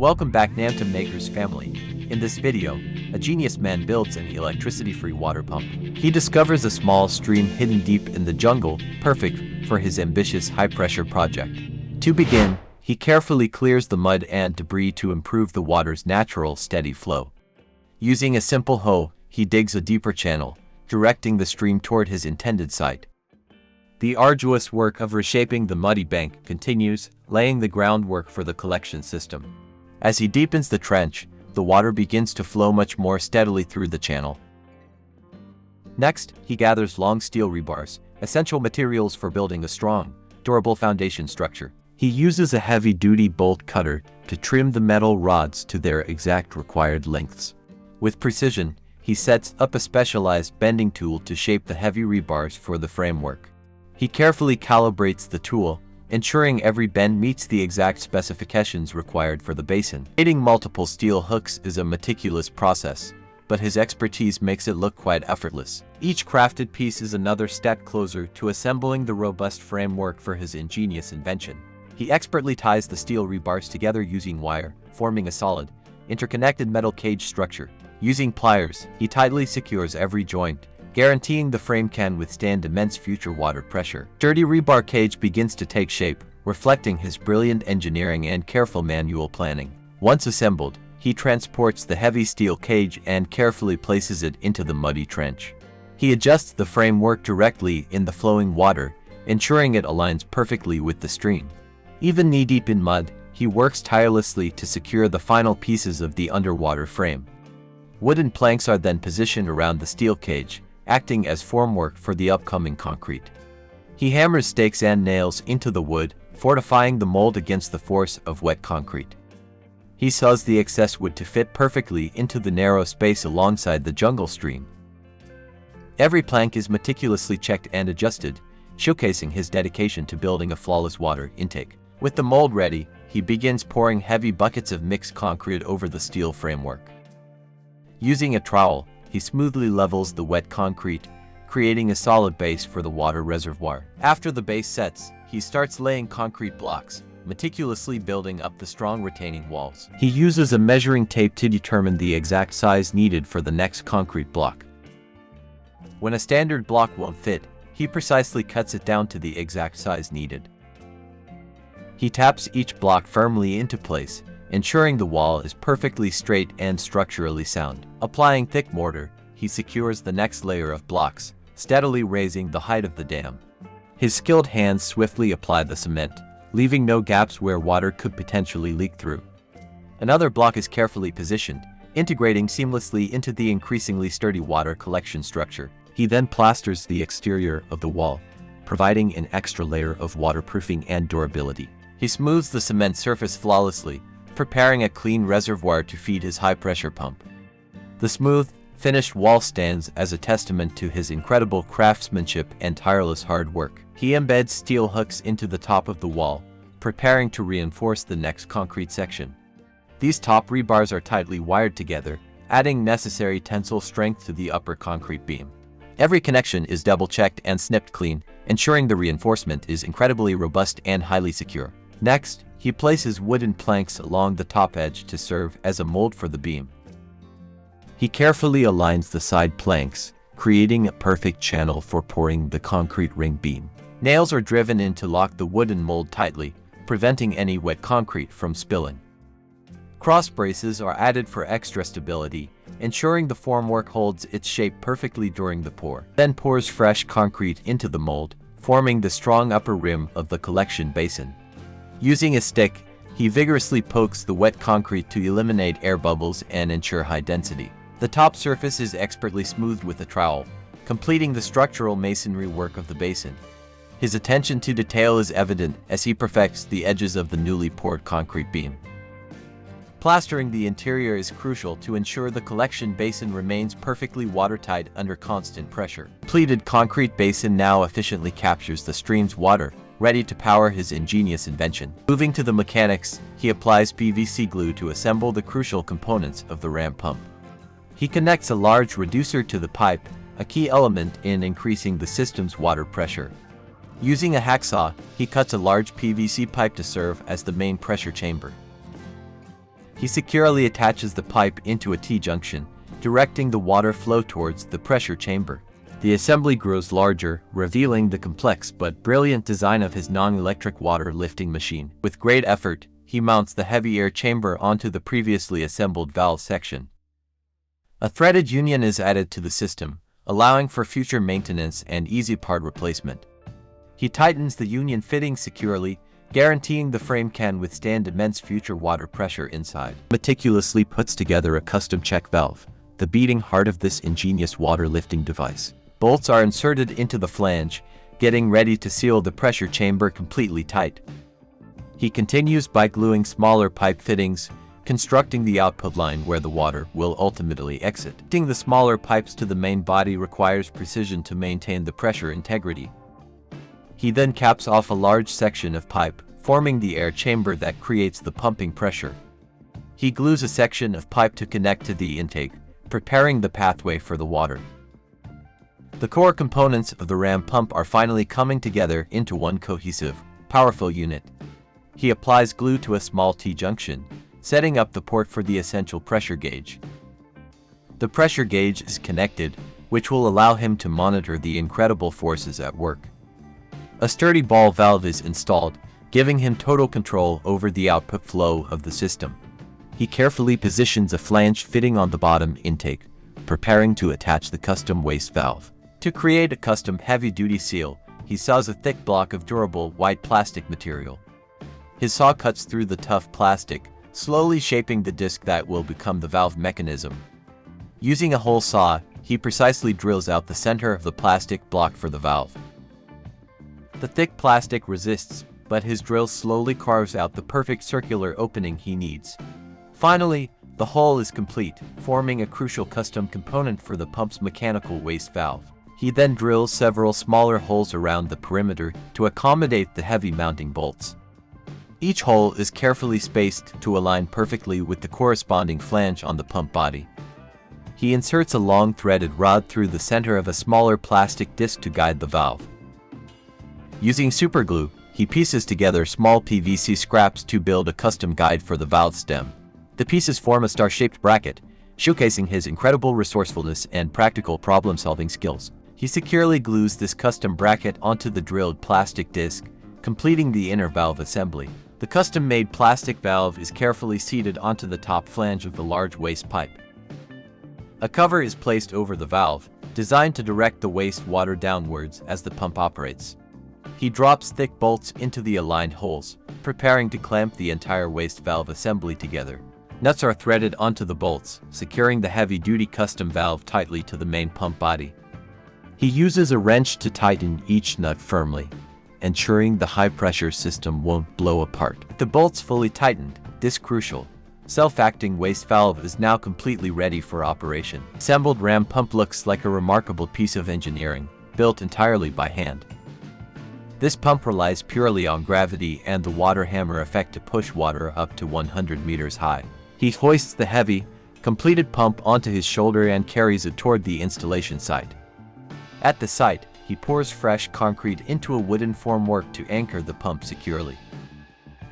Welcome back Namtum Maker's family. In this video, a genius man builds an electricity-free water pump. He discovers a small stream hidden deep in the jungle, perfect for his ambitious high-pressure project. To begin, he carefully clears the mud and debris to improve the water's natural, steady flow. Using a simple hoe, he digs a deeper channel, directing the stream toward his intended site. The arduous work of reshaping the muddy bank continues, laying the groundwork for the collection system. As he deepens the trench, the water begins to flow much more steadily through the channel. Next, he gathers long steel rebars, essential materials for building a strong, durable foundation structure. He uses a heavy-duty bolt cutter to trim the metal rods to their exact required lengths. With precision, he sets up a specialized bending tool to shape the heavy rebars for the framework. He carefully calibrates the tool, ensuring every bend meets the exact specifications required for the basin. Creating multiple steel hooks is a meticulous process, but his expertise makes it look quite effortless. Each crafted piece is another step closer to assembling the robust framework for his ingenious invention. He expertly ties the steel rebars together using wire, forming a solid, interconnected metal cage structure. Using pliers, he tightly secures every joint, guaranteeing the frame can withstand immense future water pressure. Sturdy rebar cage begins to take shape, reflecting his brilliant engineering and careful manual planning. Once assembled, he transports the heavy steel cage and carefully places it into the muddy trench. He adjusts the framework directly in the flowing water, ensuring it aligns perfectly with the stream. Even knee-deep in mud, he works tirelessly to secure the final pieces of the underwater frame. Wooden planks are then positioned around the steel cage, acting as formwork for the upcoming concrete. He hammers stakes and nails into the wood, fortifying the mold against the force of wet concrete. He saws the excess wood to fit perfectly into the narrow space alongside the jungle stream. Every plank is meticulously checked and adjusted, showcasing his dedication to building a flawless water intake. With the mold ready, he begins pouring heavy buckets of mixed concrete over the steel framework. Using a trowel, he smoothly levels the wet concrete, creating a solid base for the water reservoir. After the base sets, he starts laying concrete blocks, meticulously building up the strong retaining walls. He uses a measuring tape to determine the exact size needed for the next concrete block. When a standard block won't fit, he precisely cuts it down to the exact size needed. He taps each block firmly into place, ensuring the wall is perfectly straight and structurally sound. Applying thick mortar, he secures the next layer of blocks, steadily raising the height of the dam. His skilled hands swiftly apply the cement, leaving no gaps where water could potentially leak through. Another block is carefully positioned, integrating seamlessly into the increasingly sturdy water collection structure. He then plasters the exterior of the wall, providing an extra layer of waterproofing and durability. He smooths the cement surface flawlessly, preparing a clean reservoir to feed his high-pressure pump. The smooth, finished wall stands as a testament to his incredible craftsmanship and tireless hard work. He embeds steel hooks into the top of the wall, preparing to reinforce the next concrete section. These top rebars are tightly wired together, adding necessary tensile strength to the upper concrete beam. Every connection is double-checked and snipped clean, ensuring the reinforcement is incredibly robust and highly secure. Next, he places wooden planks along the top edge to serve as a mold for the beam. He carefully aligns the side planks, creating a perfect channel for pouring the concrete ring beam. Nails are driven in to lock the wooden mold tightly, preventing any wet concrete from spilling. Cross braces are added for extra stability, ensuring the formwork holds its shape perfectly during the pour. Then pours fresh concrete into the mold, forming the strong upper rim of the collection basin. Using a stick, he vigorously pokes the wet concrete to eliminate air bubbles and ensure high density. The top surface is expertly smoothed with a trowel, completing the structural masonry work of the basin. His attention to detail is evident as he perfects the edges of the newly poured concrete beam. Plastering the interior is crucial to ensure the collection basin remains perfectly watertight under constant pressure. The pleated concrete basin now efficiently captures the stream's water, ready to power his ingenious invention. Moving to the mechanics, he applies PVC glue to assemble the crucial components of the ram pump. He connects a large reducer to the pipe, a key element in increasing the system's water pressure. Using a hacksaw, he cuts a large PVC pipe to serve as the main pressure chamber. He securely attaches the pipe into a T-junction, directing the water flow towards the pressure chamber. The assembly grows larger, revealing the complex but brilliant design of his non-electric water lifting machine. With great effort, he mounts the heavy air chamber onto the previously assembled valve section. A threaded union is added to the system, allowing for future maintenance and easy part replacement. He tightens the union fitting securely, guaranteeing the frame can withstand immense future water pressure inside. Meticulously puts together a custom check valve, the beating heart of this ingenious water lifting device. Bolts are inserted into the flange, getting ready to seal the pressure chamber completely tight. He continues by gluing smaller pipe fittings, constructing the output line where the water will ultimately exit. Fitting the smaller pipes to the main body requires precision to maintain the pressure integrity. He then caps off a large section of pipe, forming the air chamber that creates the pumping pressure. He glues a section of pipe to connect to the intake, preparing the pathway for the water. The core components of the ram pump are finally coming together into one cohesive, powerful unit. He applies glue to a small T-junction, setting up the port for the essential pressure gauge. The pressure gauge is connected, which will allow him to monitor the incredible forces at work. A sturdy ball valve is installed, giving him total control over the output flow of the system. He carefully positions a flange fitting on the bottom intake, preparing to attach the custom waste valve. To create a custom heavy-duty seal, he saws a thick block of durable white plastic material. His saw cuts through the tough plastic, slowly shaping the disc that will become the valve mechanism. Using a hole saw, he precisely drills out the center of the plastic block for the valve. The thick plastic resists, but his drill slowly carves out the perfect circular opening he needs. Finally, the hole is complete, forming a crucial custom component for the pump's mechanical waste valve. He then drills several smaller holes around the perimeter to accommodate the heavy mounting bolts. Each hole is carefully spaced to align perfectly with the corresponding flange on the pump body. He inserts a long threaded rod through the center of a smaller plastic disc to guide the valve. Using superglue, he pieces together small PVC scraps to build a custom guide for the valve stem. The pieces form a star-shaped bracket, showcasing his incredible resourcefulness and practical problem-solving skills. He securely glues this custom bracket onto the drilled plastic disc, completing the inner valve assembly. The custom-made plastic valve is carefully seated onto the top flange of the large waste pipe. A cover is placed over the valve, designed to direct the waste water downwards as the pump operates. He drops thick bolts into the aligned holes, preparing to clamp the entire waste valve assembly together. Nuts are threaded onto the bolts, securing the heavy-duty custom valve tightly to the main pump body. He uses a wrench to tighten each nut firmly, ensuring the high-pressure system won't blow apart. With the bolts fully tightened, this crucial, self-acting waste valve is now completely ready for operation. The assembled ram pump looks like a remarkable piece of engineering, built entirely by hand. This pump relies purely on gravity and the water hammer effect to push water up to 100 meters high. He hoists the heavy, completed pump onto his shoulder and carries it toward the installation site. At the site, he pours fresh concrete into a wooden formwork to anchor the pump securely.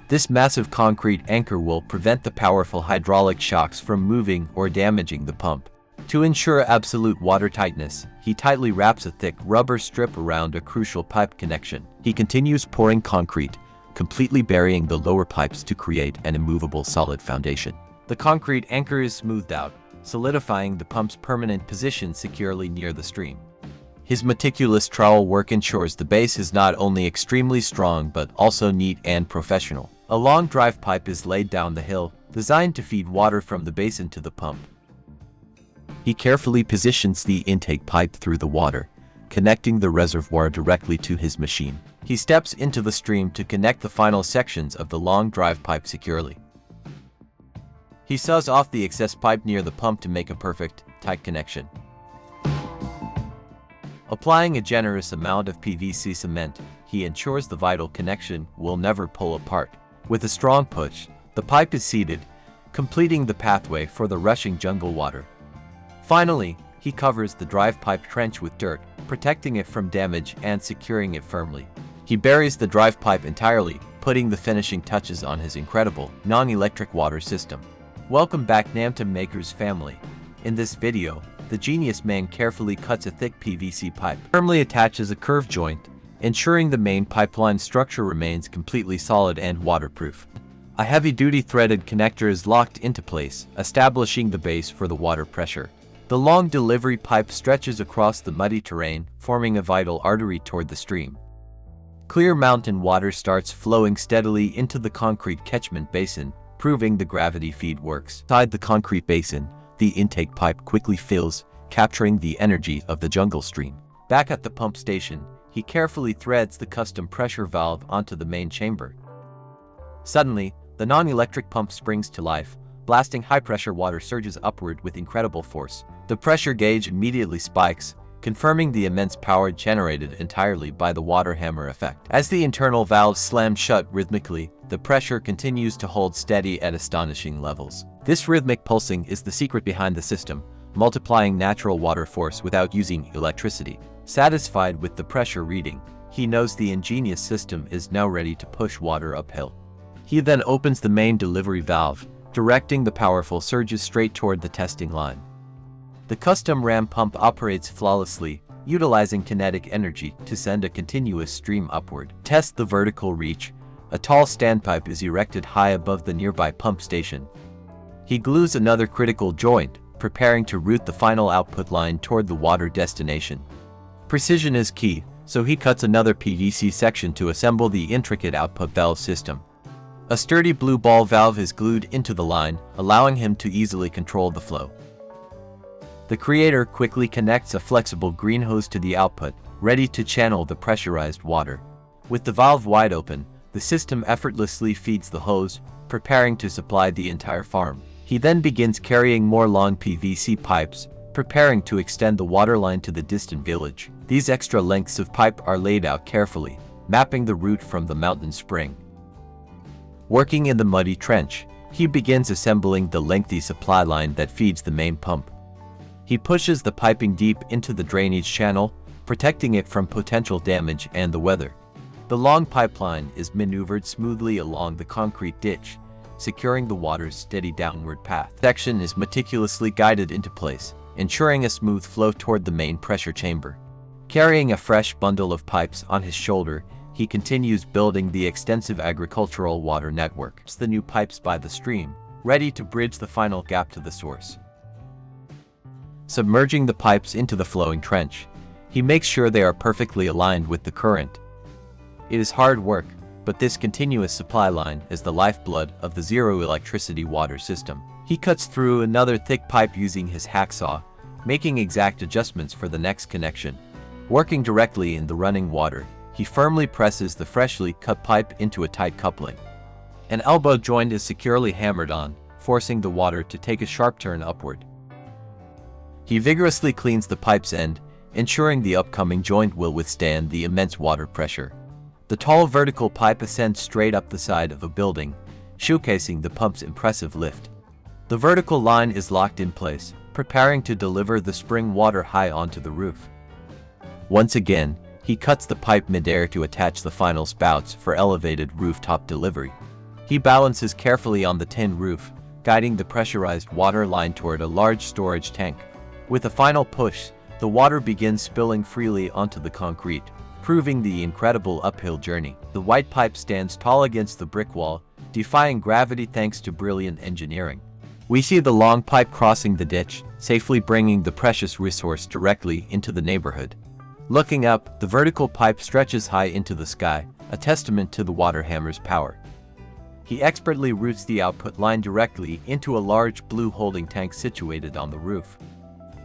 This massive concrete anchor will prevent the powerful hydraulic shocks from moving or damaging the pump. To ensure absolute water tightness, he tightly wraps a thick rubber strip around a crucial pipe connection. He continues pouring concrete, completely burying the lower pipes to create an immovable solid foundation. The concrete anchor is smoothed out, solidifying the pump's permanent position securely near the stream. His meticulous trowel work ensures the base is not only extremely strong but also neat and professional. A long drive pipe is laid down the hill, designed to feed water from the basin to the pump. He carefully positions the intake pipe through the water, connecting the reservoir directly to his machine. He steps into the stream to connect the final sections of the long drive pipe securely. He saws off the excess pipe near the pump to make a perfect, tight connection. Applying a generous amount of PVC cement, he ensures the vital connection will never pull apart. With a strong push, the pipe is seated, completing the pathway for the rushing jungle water. Finally, he covers the drive pipe trench with dirt, protecting it from damage and securing it firmly. He buries the drive pipe entirely, putting the finishing touches on his incredible, non-electric water system. Welcome back, Namtum Makers family. In this video, the genius man carefully cuts a thick PVC pipe, firmly attaches a curved joint, ensuring the main pipeline structure remains completely solid and waterproof. A heavy-duty threaded connector is locked into place, establishing the base for the water pressure. The long delivery pipe stretches across the muddy terrain, forming a vital artery toward the stream. Clear mountain water starts flowing steadily into the concrete catchment basin, proving the gravity feed works. Inside the concrete basin, the intake pipe quickly fills, capturing the energy of the jungle stream. Back at the pump station, he carefully threads the custom pressure valve onto the main chamber. Suddenly, the non-electric pump springs to life, blasting high-pressure water surges upward with incredible force. The pressure gauge immediately spikes, confirming the immense power generated entirely by the water hammer effect. As the internal valves slam shut rhythmically, the pressure continues to hold steady at astonishing levels. This rhythmic pulsing is the secret behind the system, multiplying natural water force without using electricity. Satisfied with the pressure reading, he knows the ingenious system is now ready to push water uphill. He then opens the main delivery valve, directing the powerful surges straight toward the testing line. The custom ram pump operates flawlessly, utilizing kinetic energy to send a continuous stream upward. Test the vertical reach. A tall standpipe is erected high above the nearby pump station. He glues another critical joint, preparing to route the final output line toward the water destination. Precision is key, so he cuts another PVC section to assemble the intricate output valve system. A sturdy blue ball valve is glued into the line, allowing him to easily control the flow. The creator quickly connects a flexible green hose to the output, ready to channel the pressurized water. With the valve wide open, the system effortlessly feeds the hose, preparing to supply the entire farm. He then begins carrying more long PVC pipes, preparing to extend the water line to the distant village. These extra lengths of pipe are laid out carefully, mapping the route from the mountain spring. Working in the muddy trench, he begins assembling the lengthy supply line that feeds the main pump. He pushes the piping deep into the drainage channel, protecting it from potential damage and the weather. The long pipeline is maneuvered smoothly along the concrete ditch, securing the water's steady downward path. The section is meticulously guided into place, ensuring a smooth flow toward the main pressure chamber. Carrying a fresh bundle of pipes on his shoulder, he continues building the extensive agricultural water network. The new pipes by the stream, ready to bridge the final gap to the source. Submerging the pipes into the flowing trench, he makes sure they are perfectly aligned with the current. It is hard work, but this continuous supply line is the lifeblood of the zero electricity water system. He cuts through another thick pipe using his hacksaw, making exact adjustments for the next connection. Working directly in the running water, he firmly presses the freshly cut pipe into a tight coupling. An elbow joint is securely hammered on, forcing the water to take a sharp turn upward. He vigorously cleans the pipe's end, ensuring the upcoming joint will withstand the immense water pressure. The tall vertical pipe ascends straight up the side of a building, showcasing the pump's impressive lift. The vertical line is locked in place, preparing to deliver the spring water high onto the roof. Once again, he cuts the pipe midair to attach the final spouts for elevated rooftop delivery. He balances carefully on the tin roof, guiding the pressurized water line toward a large storage tank. With a final push, the water begins spilling freely onto the concrete, proving the incredible uphill journey. The white pipe stands tall against the brick wall, defying gravity thanks to brilliant engineering. We see the long pipe crossing the ditch, safely bringing the precious resource directly into the neighborhood. Looking up, the vertical pipe stretches high into the sky, a testament to the water hammer's power. He expertly routes the output line directly into a large blue holding tank situated on the roof.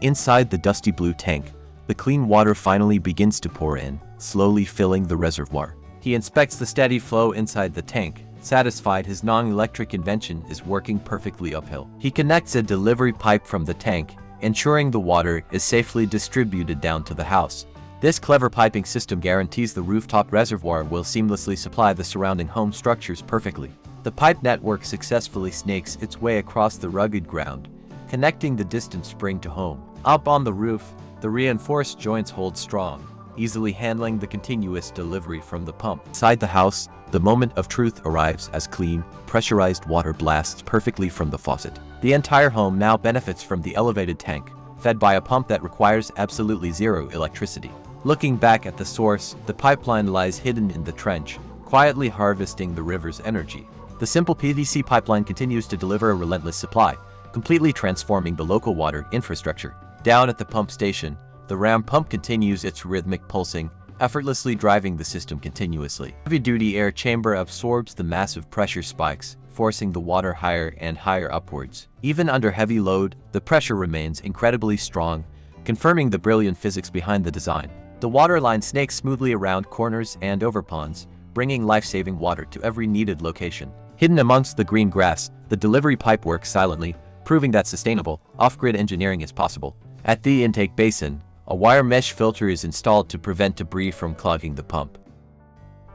Inside the dusty blue tank, the clean water finally begins to pour in, slowly filling the reservoir. He inspects the steady flow inside the tank, satisfied his non-electric invention is working perfectly uphill. He connects a delivery pipe from the tank, ensuring the water is safely distributed down to the house. This clever piping system guarantees the rooftop reservoir will seamlessly supply the surrounding home structures perfectly. The pipe network successfully snakes its way across the rugged ground, connecting the distant spring to home. Up on the roof, the reinforced joints hold strong, easily handling the continuous delivery from the pump. Inside the house, The moment of truth arrives as clean, pressurized water blasts perfectly from the faucet. The entire home now benefits from the elevated tank, fed by a pump that requires absolutely zero electricity. Looking back at the source, the pipeline lies hidden in the trench, quietly harvesting the river's energy. The simple PVC pipeline continues to deliver a relentless supply, completely transforming the local water infrastructure. Down at the pump station, the ram pump continues its rhythmic pulsing, effortlessly driving the system continuously. The heavy-duty air chamber absorbs the massive pressure spikes, forcing the water higher and higher upwards. Even under heavy load, the pressure remains incredibly strong, confirming the brilliant physics behind the design. The water line snakes smoothly around corners and over ponds, bringing life-saving water to every needed location. Hidden amongst the green grass, the delivery pipe works silently, proving that sustainable, off-grid engineering is possible. At the intake basin, a wire mesh filter is installed to prevent debris from clogging the pump.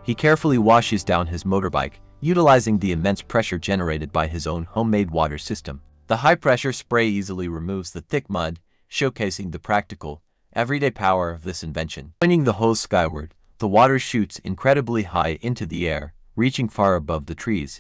He carefully washes down his motorbike, utilizing the immense pressure generated by his own homemade water system. The high-pressure spray easily removes the thick mud, showcasing the practical, everyday power of this invention. Pointing the hose skyward, the water shoots incredibly high into the air, reaching far above the trees.